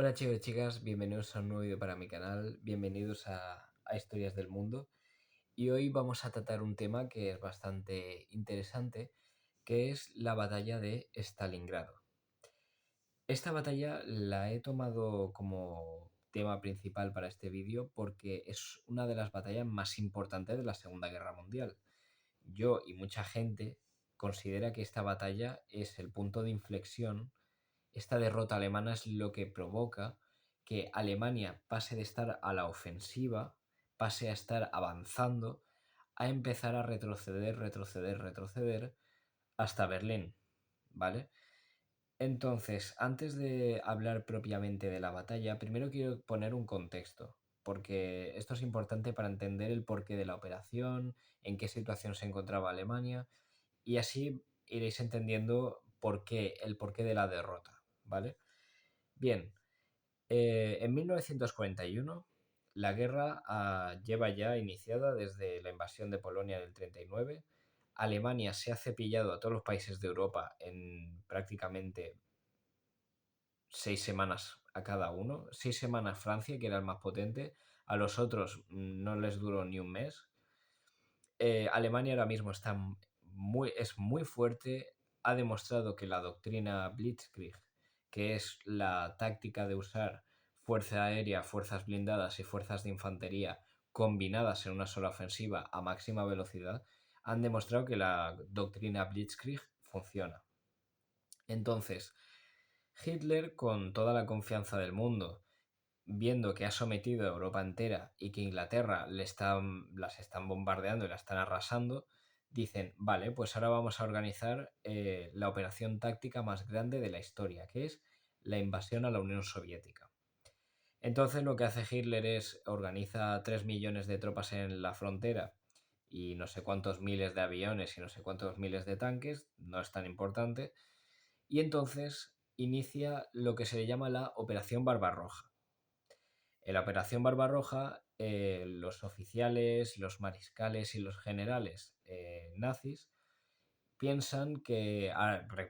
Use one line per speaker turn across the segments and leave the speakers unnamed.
Hola chicos y chicas, bienvenidos a un nuevo vídeo para mi canal, bienvenidos a Historias del Mundo. Y hoy vamos a tratar un tema que es bastante interesante, que es la batalla de Stalingrado. Esta batalla la he tomado como tema principal para este vídeo porque es una de las batallas más importantes de la Segunda Guerra Mundial. Yo y mucha gente considera que esta batalla es el punto de inflexión. Esta derrota alemana es lo que provoca que Alemania pase de estar a la ofensiva, pase a estar avanzando, a empezar a retroceder hasta Berlín, ¿vale? Entonces, antes de hablar propiamente de la batalla, primero quiero poner un contexto, porque esto es importante para entender el porqué de la operación, en qué situación se encontraba Alemania, y así iréis entendiendo el porqué de la derrota, ¿vale? Bien, en 1941 la guerra lleva ya iniciada desde la invasión de Polonia del 39. Alemania se ha cepillado a todos los países de Europa en prácticamente 6 semanas a cada uno. 6 semanas Francia, que era el más potente, a los otros no les duró ni un mes. Alemania ahora mismo es muy fuerte, ha demostrado que la doctrina Blitzkrieg, que es la táctica de usar fuerza aérea, fuerzas blindadas y fuerzas de infantería combinadas en una sola ofensiva a máxima velocidad, han demostrado que la doctrina Blitzkrieg funciona. Entonces, Hitler, con toda la confianza del mundo, viendo que ha sometido a Europa entera y que Inglaterra las están bombardeando y la están arrasando, dicen, vale, pues ahora vamos a organizar la operación táctica más grande de la historia, que es la invasión a la Unión Soviética. Entonces lo que hace Hitler es organiza 3 millones de tropas en la frontera y no sé cuántos miles de aviones y no sé cuántos miles de tanques, no es tan importante, y entonces inicia lo que se le llama la Operación Barbarroja. En la Operación Barbarroja, los oficiales, los mariscales y los generales nazis piensan que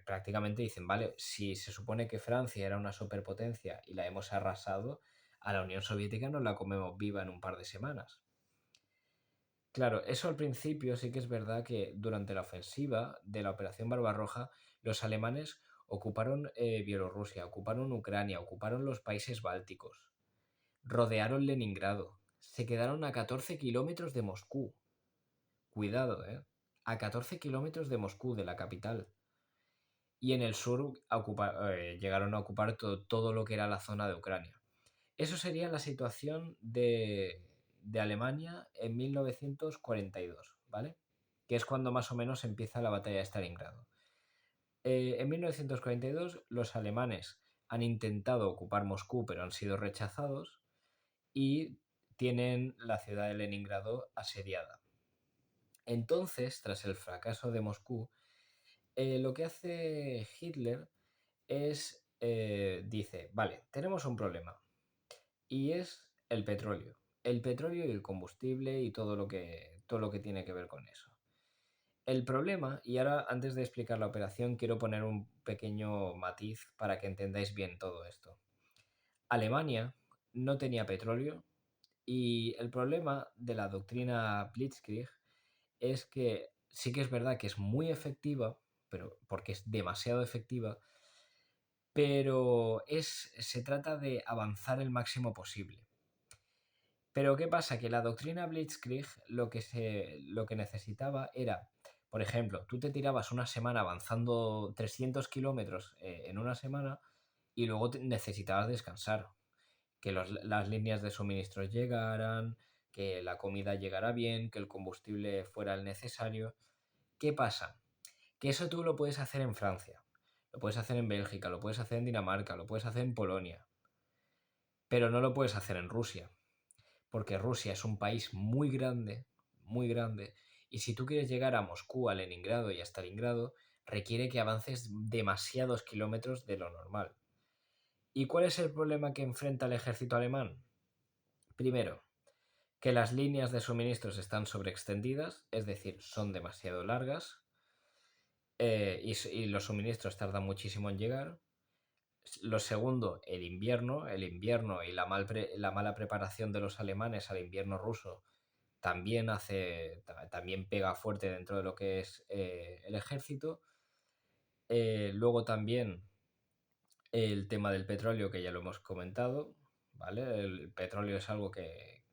prácticamente dicen, vale, si se supone que Francia era una superpotencia y la hemos arrasado, a la Unión Soviética nos la comemos viva en un par de semanas. Claro, eso al principio sí que es verdad que durante la ofensiva de la Operación Barbarroja, los alemanes ocuparon Bielorrusia, ocuparon Ucrania, ocuparon los países bálticos. Rodearon Leningrado. Se quedaron a 14 kilómetros de Moscú. Cuidado, ¿eh? A 14 kilómetros de Moscú, de la capital. Y en el sur llegaron a ocupar todo lo que era la zona de Ucrania. Eso sería la situación de Alemania en 1942, ¿vale? Que es cuando más o menos empieza la batalla de Stalingrado. En 1942 los alemanes han intentado ocupar Moscú, pero han sido rechazados y tienen la ciudad de Leningrado asediada. Entonces, tras el fracaso de Moscú, lo que hace Hitler es, dice, vale, tenemos un problema y es el petróleo. El petróleo y el combustible y todo lo que tiene que ver con eso. El problema, y ahora antes de explicar la operación, quiero poner un pequeño matiz para que entendáis bien todo esto. Alemania no tenía petróleo. Y el problema de la doctrina Blitzkrieg es que sí que es verdad que es muy efectiva, pero porque es demasiado efectiva, pero se trata de avanzar el máximo posible. Pero ¿qué pasa? Que la doctrina Blitzkrieg lo que necesitaba era, por ejemplo, tú te tirabas una semana avanzando 300 kilómetros en una semana y luego necesitabas descansar, que las líneas de suministros llegaran, que la comida llegara bien, que el combustible fuera el necesario. ¿Qué pasa? Que eso tú lo puedes hacer en Francia, lo puedes hacer en Bélgica, lo puedes hacer en Dinamarca, lo puedes hacer en Polonia, pero no lo puedes hacer en Rusia, porque Rusia es un país muy grande, y si tú quieres llegar a Moscú, a Leningrado y a Stalingrado, requiere que avances demasiados kilómetros de lo normal. ¿Y cuál es el problema que enfrenta el ejército alemán? Primero, que las líneas de suministros están sobreextendidas, es decir, son demasiado largas, y los suministros tardan muchísimo en llegar. Lo segundo, el invierno. El invierno y la mala preparación de los alemanes al invierno ruso también pega fuerte dentro de lo que es el ejército. Luego también el tema del petróleo, que ya lo hemos comentado, ¿vale? El petróleo es algo que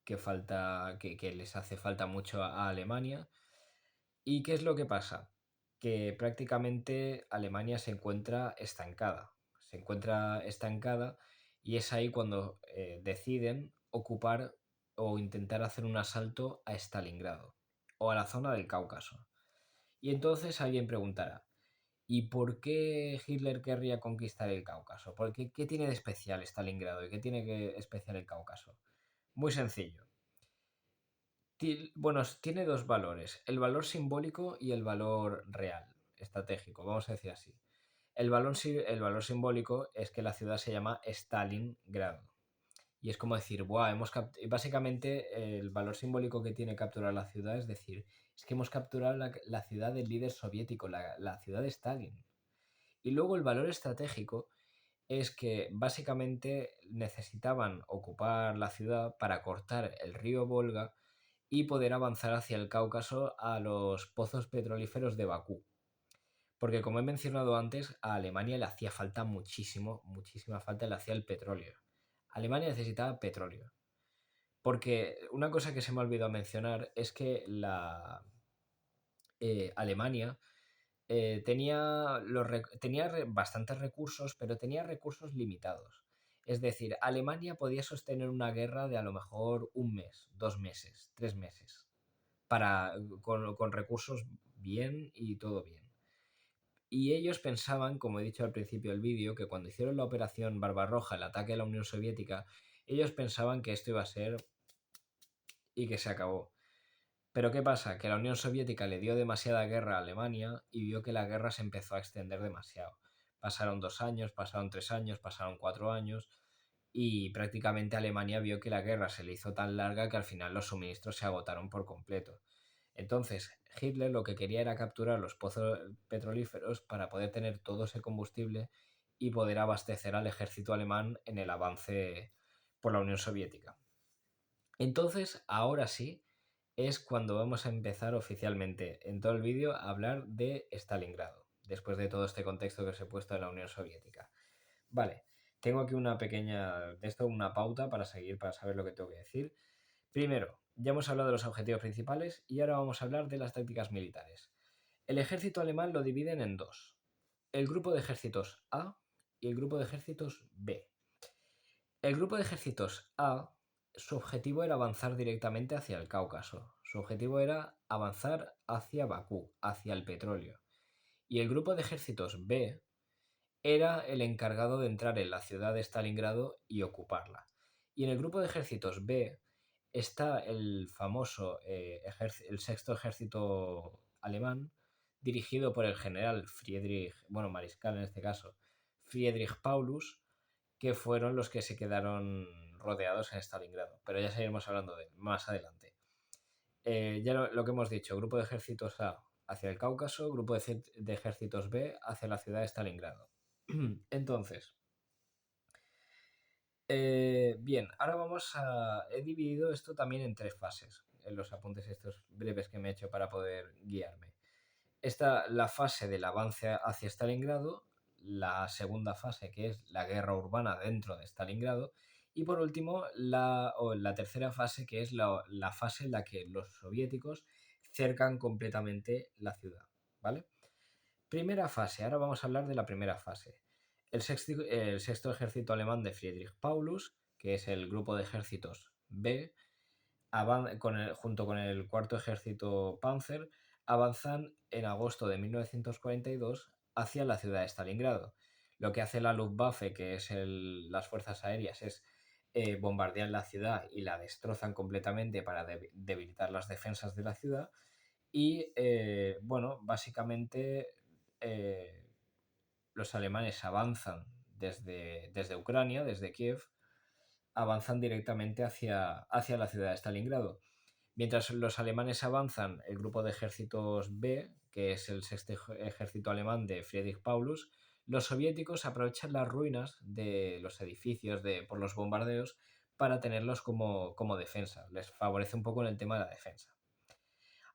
les hace falta mucho a Alemania. ¿Y qué es lo que pasa? Que prácticamente Alemania se encuentra estancada. Se encuentra estancada y es ahí cuando deciden ocupar o intentar hacer un asalto a Stalingrado o a la zona del Cáucaso. Y entonces alguien preguntará, ¿y por qué Hitler querría conquistar el Cáucaso? ¿Qué tiene de especial Stalingrado y qué tiene de especial el Cáucaso? Muy sencillo. Bueno, tiene dos valores, el valor simbólico y el valor real, estratégico, vamos a decir así. El valor simbólico es que la ciudad se llama Stalingrado. Y es como decir, ¡buah! Básicamente el valor simbólico que tiene capturar la ciudad es decir, es que hemos capturado la ciudad del líder soviético, la ciudad de Stalin. Y luego el valor estratégico es que básicamente necesitaban ocupar la ciudad para cortar el río Volga y poder avanzar hacia el Cáucaso a los pozos petrolíferos de Bakú. Porque como he mencionado antes, a Alemania le hacía falta muchísima falta le hacía el petróleo. Alemania necesitaba petróleo. Porque una cosa que se me ha olvidado mencionar es que Alemania tenía bastantes recursos, pero tenía recursos limitados. Es decir, Alemania podía sostener una guerra de a lo mejor 1 mes, 2 meses, 3 meses, con recursos bien y todo bien. Y ellos pensaban, como he dicho al principio del vídeo, que cuando hicieron la operación Barbarroja, el ataque a la Unión Soviética, ellos pensaban que esto iba a ser y que se acabó. Pero ¿qué pasa? Que la Unión Soviética le dio demasiada guerra a Alemania y vio que la guerra se empezó a extender demasiado. Pasaron 2 años, pasaron 3 años, pasaron 4 años y prácticamente Alemania vio que la guerra se le hizo tan larga que al final los suministros se agotaron por completo. Entonces, Hitler lo que quería era capturar los pozos petrolíferos para poder tener todo ese combustible y poder abastecer al ejército alemán en el avance por la Unión Soviética. Entonces, ahora sí, es cuando vamos a empezar oficialmente en todo el vídeo a hablar de Stalingrado, después de todo este contexto que os he puesto de la Unión Soviética. Vale, tengo aquí una pauta para seguir, para saber lo que tengo que decir. Primero, ya hemos hablado de los objetivos principales y ahora vamos a hablar de las tácticas militares. El ejército alemán lo dividen en dos, el grupo de ejércitos A y el grupo de ejércitos B. El grupo de ejércitos A, su objetivo era avanzar directamente hacia el Cáucaso. Su objetivo era avanzar hacia Bakú, hacia el petróleo. Y el grupo de ejércitos B era el encargado de entrar en la ciudad de Stalingrado y ocuparla. Y en el grupo de ejércitos B está el famoso el sexto ejército alemán, dirigido por el general mariscal en este caso, Friedrich Paulus, que fueron los que se quedaron rodeados en Stalingrado. Pero ya seguiremos hablando de él más adelante. Ya lo que hemos dicho, grupo de ejércitos A hacia el Cáucaso, grupo de ejércitos B hacia la ciudad de Stalingrado. Entonces, bien, ahora he dividido esto también en 3 fases, en los apuntes estos breves que me he hecho para poder guiarme. Está la fase del avance hacia Stalingrado, la segunda fase que es la guerra urbana dentro de Stalingrado y por último la tercera fase que es la fase en la que los soviéticos cercan completamente la ciudad, ¿vale? Primera fase, ahora vamos a hablar de la primera fase. El sexto ejército alemán de Friedrich Paulus, que es el grupo de ejércitos B, junto con el cuarto ejército Panzer, avanzan en agosto de 1942 hacia la ciudad de Stalingrado. Lo que hace la Luftwaffe, que es las fuerzas aéreas, es bombardear la ciudad y la destrozan completamente para debilitar las defensas de la ciudad. Y básicamente eh, los alemanes avanzan desde Ucrania, desde Kiev, avanzan directamente hacia la ciudad de Stalingrado. Mientras los alemanes avanzan, el grupo de ejércitos B, que es el sexto ejército alemán de Friedrich Paulus, los soviéticos aprovechan las ruinas de los edificios por los bombardeos para tenerlos como defensa. Les favorece un poco en el tema de la defensa.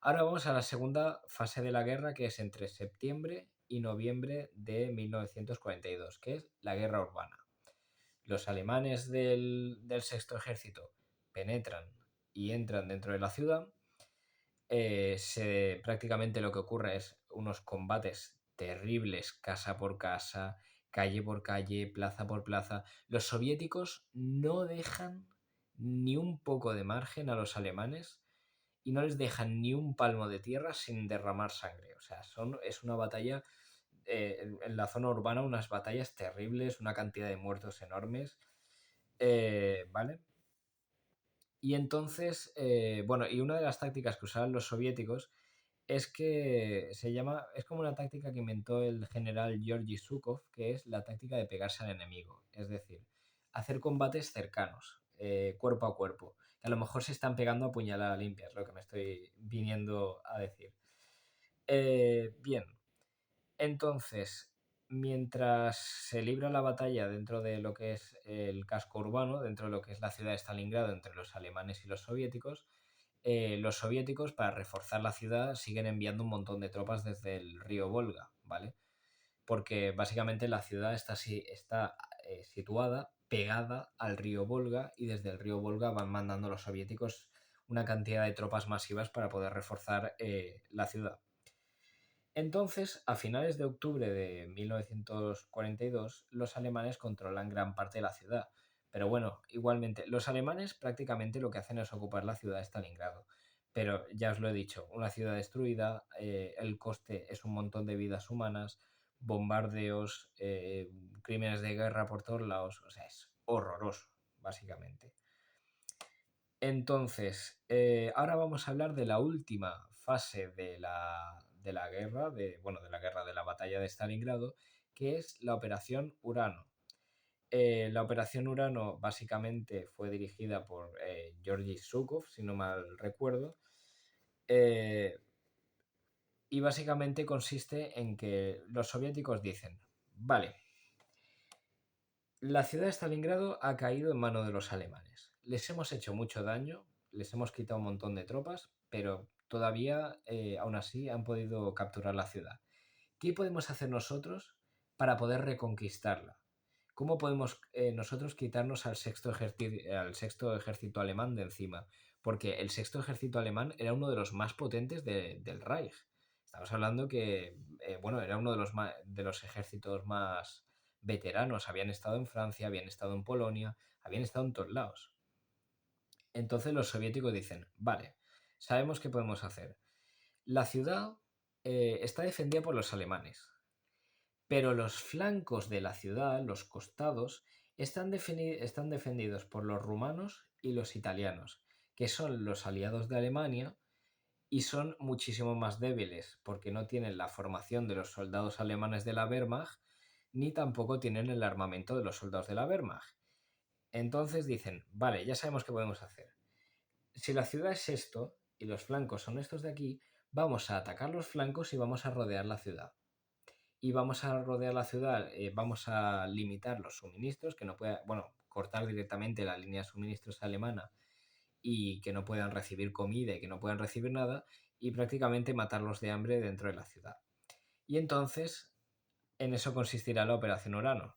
Ahora vamos a la segunda fase de la guerra, que es entre septiembre y noviembre de 1942, que es la guerra urbana. Los alemanes del sexto ejército penetran y entran dentro de la ciudad. Prácticamente lo que ocurre es unos combates terribles, casa por casa, calle por calle, plaza por plaza. Los soviéticos no dejan ni un poco de margen a los alemanes y no les dejan ni un palmo de tierra sin derramar sangre. O sea, es una batalla, en la zona urbana, unas batallas terribles, una cantidad de muertos enormes. ¿Vale? Y entonces, bueno, y una de las tácticas que usaban los soviéticos es que es como una táctica que inventó el general Georgy Zhukov, que es la táctica de pegarse al enemigo. Es decir, hacer combates cercanos, cuerpo a cuerpo. Que a lo mejor se están pegando a puñalada limpia, es lo que me estoy viniendo a decir. Bien, entonces, mientras se libra la batalla dentro de lo que es el casco urbano, dentro de lo que es la ciudad de Stalingrado, entre los alemanes y los soviéticos, para reforzar la ciudad, siguen enviando un montón de tropas desde el río Volga, ¿vale? Porque básicamente la ciudad está situada pegada al río Volga y desde el río Volga van mandando los soviéticos una cantidad de tropas masivas para poder reforzar la ciudad. Entonces, a finales de octubre de 1942, los alemanes controlan gran parte de la ciudad. Pero bueno, igualmente, los alemanes prácticamente lo que hacen es ocupar la ciudad de Stalingrado. Pero ya os lo he dicho, una ciudad destruida, el coste es un montón de vidas humanas, bombardeos, crímenes de guerra por todos lados. O sea, es horroroso, básicamente. Entonces, ahora vamos a hablar de la última fase de la guerra, de la batalla de Stalingrado, que es la Operación Urano. La Operación Urano básicamente fue dirigida por Georgy Zhukov, si no mal recuerdo, eh, y básicamente consiste en que los soviéticos dicen, vale, la ciudad de Stalingrado ha caído en manos de los alemanes. Les hemos hecho mucho daño, les hemos quitado un montón de tropas, pero todavía, aún así, han podido capturar la ciudad. ¿Qué podemos hacer nosotros para poder reconquistarla? ¿Cómo podemos nosotros quitarnos al sexto ejército alemán de encima? Porque el sexto ejército alemán era uno de los más potentes del Reich. Estamos hablando que, bueno, era uno de los ejércitos más veteranos. Habían estado en Francia, habían estado en Polonia, habían estado en todos lados. Entonces los soviéticos dicen, vale, sabemos qué podemos hacer. La ciudad está defendida por los alemanes, pero los flancos de la ciudad, los costados, están defendidos por los rumanos y los italianos, que son los aliados de Alemania y son muchísimo más débiles porque no tienen la formación de los soldados alemanes de la Wehrmacht ni tampoco tienen el armamento de los soldados de la Wehrmacht. Entonces dicen, vale, ya sabemos qué podemos hacer. Si la ciudad es esto y los flancos son estos de aquí, vamos a atacar los flancos y vamos a rodear la ciudad. Y vamos a rodear la ciudad, vamos a limitar los suministros, que no pueda, bueno, cortar directamente la línea de suministros alemana y que no puedan recibir comida y que no puedan recibir nada, y prácticamente matarlos de hambre dentro de la ciudad. Y entonces, en eso consistirá la Operación Urano.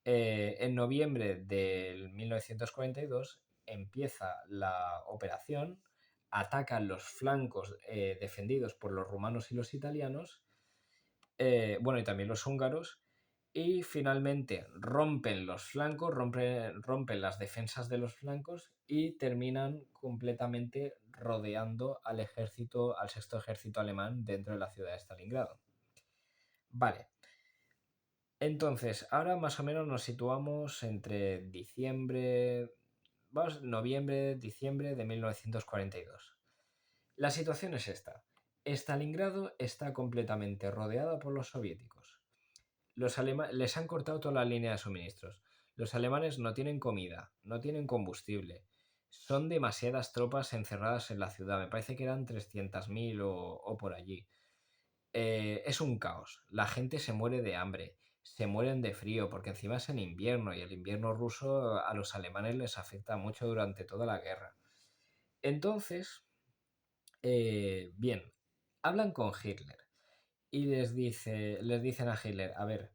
En noviembre del 1942 empieza la operación, atacan los flancos defendidos por los rumanos y los italianos, bueno, y también los húngaros, y finalmente rompen los flancos, rompen las defensas de los flancos y terminan completamente rodeando al ejército, al sexto ejército alemán dentro de la ciudad de Stalingrado. Vale. Entonces, ahora más o menos nos situamos entre noviembre, diciembre de 1942. La situación es esta. Stalingrado está completamente rodeada por los soviéticos. Les han cortado toda la línea de suministros. Los alemanes no tienen comida, no tienen combustible. Son demasiadas tropas encerradas en la ciudad. Me parece que eran 300.000 o por allí. Es un caos. La gente se muere de hambre. se mueren de frío, porque encima es en invierno y el invierno ruso a los alemanes les afecta mucho durante toda la guerra. Entonces, bien, hablan con Hitler y les dicen a Hitler, a ver,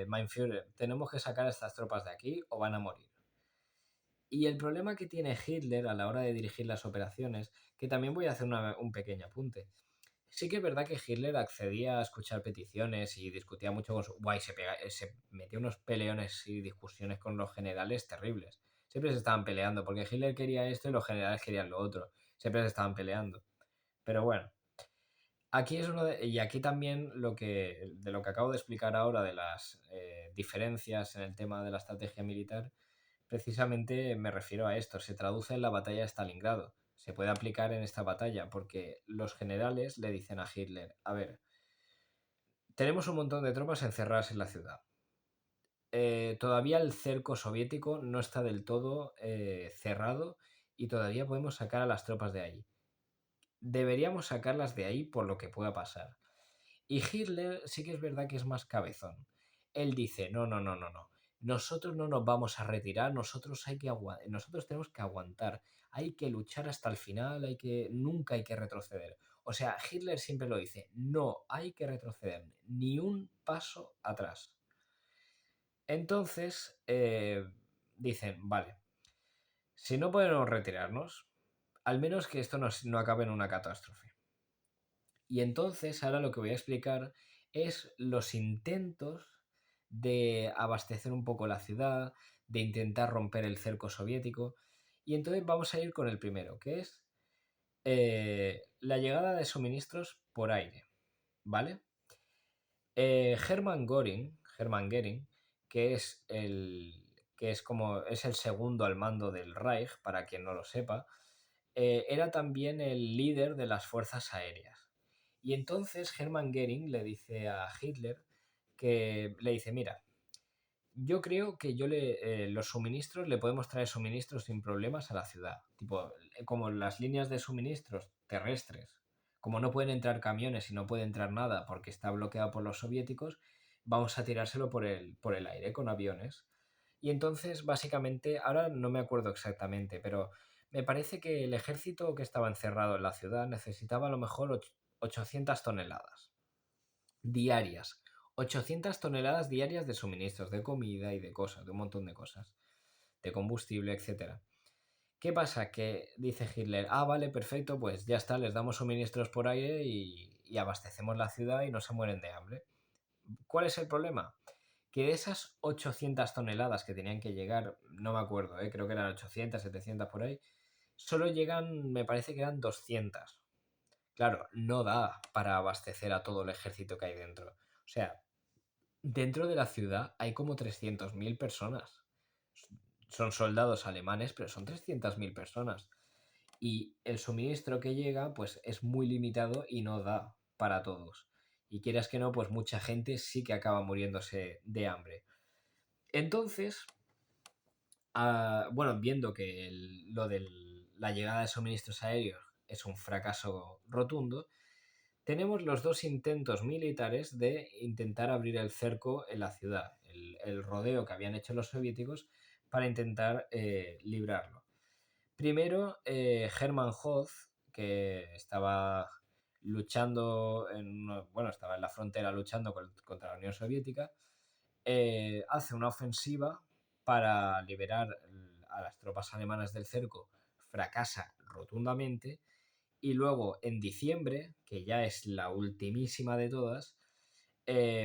Mein Führer, tenemos que sacar a estas tropas de aquí o van a morir. Y el problema que tiene Hitler a la hora de dirigir las operaciones, que también voy a hacer un pequeño apunte. Sí que es verdad que Hitler accedía a escuchar peticiones y discutía mucho con su... Guay, se metía unos peleones y discusiones con los generales terribles. Siempre se estaban peleando, porque Hitler quería esto y los generales querían lo otro. Siempre se estaban peleando. Pero bueno, aquí es y aquí también de lo que acabo de explicar ahora de las diferencias en el tema de la estrategia militar, precisamente me refiero a esto. Se traduce en la batalla de Stalingrado. Se puede aplicar en esta batalla porque los generales le dicen a Hitler, a ver, tenemos un montón de tropas encerradas en la ciudad. Todavía el cerco soviético no está del todo cerrado y todavía podemos sacar a las tropas de ahí. Deberíamos sacarlas de ahí por lo que pueda pasar. Y Hitler sí que es verdad que es más cabezón. Él dice, no, no, no, no, no. Nosotros no nos vamos a retirar, nosotros tenemos que aguantar. Hay que luchar hasta el final, nunca hay que retroceder. O sea, Hitler siempre lo dice, no hay que retroceder, ni un paso atrás. Entonces, dicen, vale, si no podemos retirarnos, al menos que esto no acabe en una catástrofe. Y entonces ahora lo que voy a explicar es los intentos de abastecer un poco la ciudad, de intentar romper el cerco soviético. Y entonces vamos a ir con el primero, que es la llegada de suministros por aire, ¿vale? Hermann Göring, que es el segundo al mando del Reich, para quien no lo sepa, era también el líder de las fuerzas aéreas. Y entonces Hermann Göring le dice a Hitler que le dice, mira, yo creo que los suministros, le podemos traer suministros sin problemas a la ciudad. Tipo, como las líneas de suministros terrestres, como no pueden entrar camiones y no puede entrar nada porque está bloqueado por los soviéticos, vamos a tirárselo por el aire con aviones. Y entonces, básicamente, ahora no me acuerdo exactamente, pero me parece que el ejército que estaba encerrado en la ciudad necesitaba a lo mejor 800 toneladas diarias. 800 toneladas diarias de suministros, de comida y de cosas, de un montón de cosas, de combustible, etcétera. ¿Qué pasa? Que dice Hitler, vale, perfecto, pues ya está, les damos suministros por aire y abastecemos la ciudad y no se mueren de hambre. ¿Cuál es el problema? Que de esas 800 toneladas que tenían que llegar, no me acuerdo, creo que eran 800, 700 por ahí, solo llegan, me parece que eran 200. Claro, no da para abastecer a todo el ejército que hay dentro. O sea, dentro de la ciudad hay como 300.000 personas. Son soldados alemanes, pero son 300.000 personas. Y el suministro que llega, pues es muy limitado y no da para todos. Y quieras que no, pues mucha gente sí que acaba muriéndose de hambre. Entonces, bueno, viendo que lo de la llegada de suministros aéreos es un fracaso rotundo, tenemos los dos intentos militares de intentar abrir el cerco en la ciudad, el rodeo que habían hecho los soviéticos para intentar librarlo. Primero, Hermann Hoth, que estaba luchando estaba en la frontera luchando contra la Unión Soviética, hace una ofensiva para liberar a las tropas alemanas del cerco, fracasa rotundamente y luego en diciembre, que ya es la ultimísima de todas,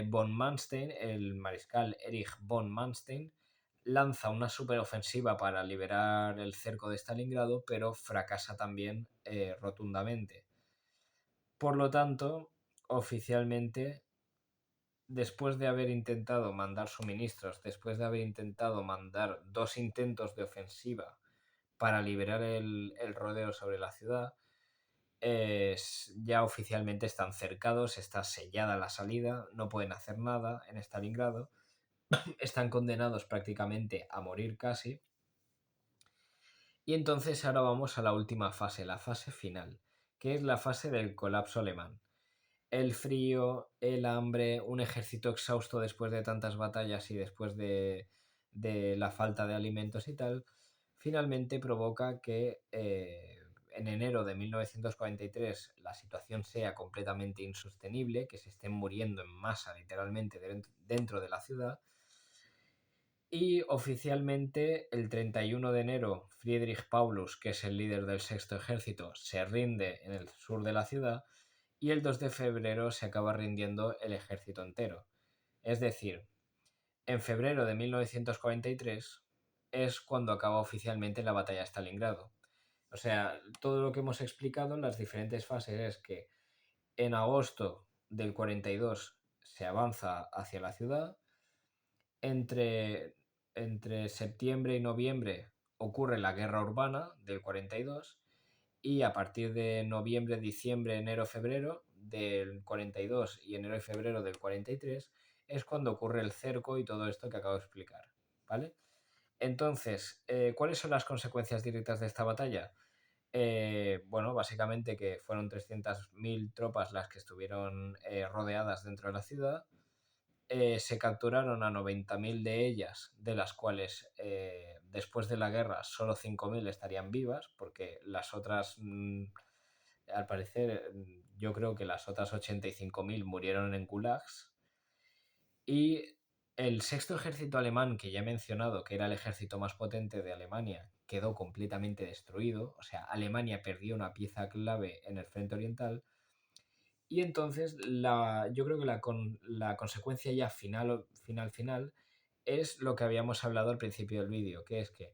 von Manstein, el mariscal Erich von Manstein, lanza una superofensiva para liberar el cerco de Stalingrado, pero fracasa también rotundamente. Por lo tanto, oficialmente, después de haber intentado mandar suministros, después de haber intentado mandar dos intentos de ofensiva para liberar el rodeo sobre la ciudad, ya oficialmente están cercados, está sellada la salida, no pueden hacer nada en Stalingrado, están condenados prácticamente a morir casi. Y entonces ahora vamos a la última fase, la fase final, que es la fase del colapso alemán. el frío, el hambre, un ejército exhausto después de tantas batallas y después de la falta de alimentos y tal, finalmente provoca que en enero de 1943 la situación sea completamente insostenible, que se estén muriendo en masa literalmente dentro de la ciudad. Y oficialmente el 31 de enero Friedrich Paulus, que es el líder del Sexto Ejército, se rinde en el sur de la ciudad y el 2 de febrero se acaba rindiendo el ejército entero. Es decir, en febrero de 1943 es cuando acaba oficialmente la batalla de Stalingrado. O sea, todo lo que hemos explicado en las diferentes fases es que en agosto del 42 se avanza hacia la ciudad, entre, entre septiembre y noviembre ocurre la guerra urbana del 42 y a partir de noviembre, diciembre, enero, febrero del 42 y enero y febrero del 43 es cuando ocurre el cerco y todo esto que acabo de explicar, ¿vale? Entonces, ¿cuáles son las consecuencias directas de esta batalla? Bueno, básicamente que fueron 300.000 tropas las que estuvieron rodeadas dentro de la ciudad. Se capturaron a 90.000 de ellas, de las cuales después de la guerra solo 5.000 estarían vivas, porque las otras, al parecer, yo creo que las otras 85.000 murieron en gulags. Y el sexto ejército alemán, que ya he mencionado, que era el ejército más potente de Alemania, quedó completamente destruido. O sea, Alemania perdió una pieza clave en el frente oriental. Y entonces yo creo que la consecuencia ya final es lo que habíamos hablado al principio del vídeo, que es que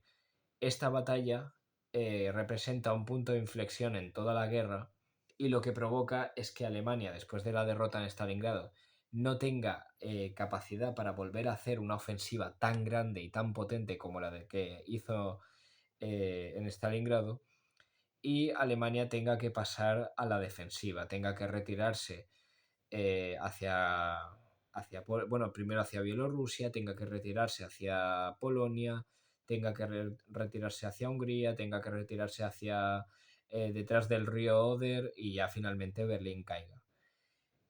esta batalla representa un punto de inflexión en toda la guerra y lo que provoca es que Alemania, después de la derrota en Stalingrado, no tenga capacidad para volver a hacer una ofensiva tan grande y tan potente como la de que hizo en Stalingrado, y Alemania tenga que pasar a la defensiva, tenga que retirarse bueno, primero hacia Bielorrusia, tenga que retirarse hacia Polonia, tenga que retirarse hacia Hungría, tenga que retirarse hacia detrás del río Oder y ya finalmente Berlín caiga.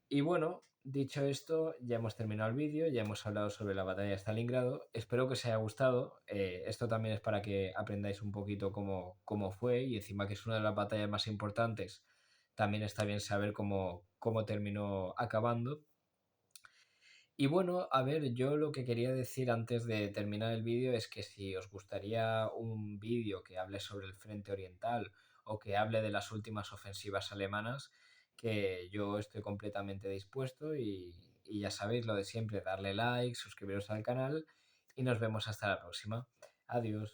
Y bueno, dicho esto, ya hemos terminado el vídeo, ya hemos hablado sobre la batalla de Stalingrado. Espero que os haya gustado. Esto también es para que aprendáis un poquito cómo fue y encima que es una de las batallas más importantes, también está bien saber cómo terminó acabando. Y bueno, a ver, yo lo que quería decir antes de terminar el vídeo es que si os gustaría un vídeo que hable sobre el frente oriental o que hable de las últimas ofensivas alemanas, que yo estoy completamente dispuesto y ya sabéis lo de siempre, darle like, suscribiros al canal y nos vemos hasta la próxima. Adiós.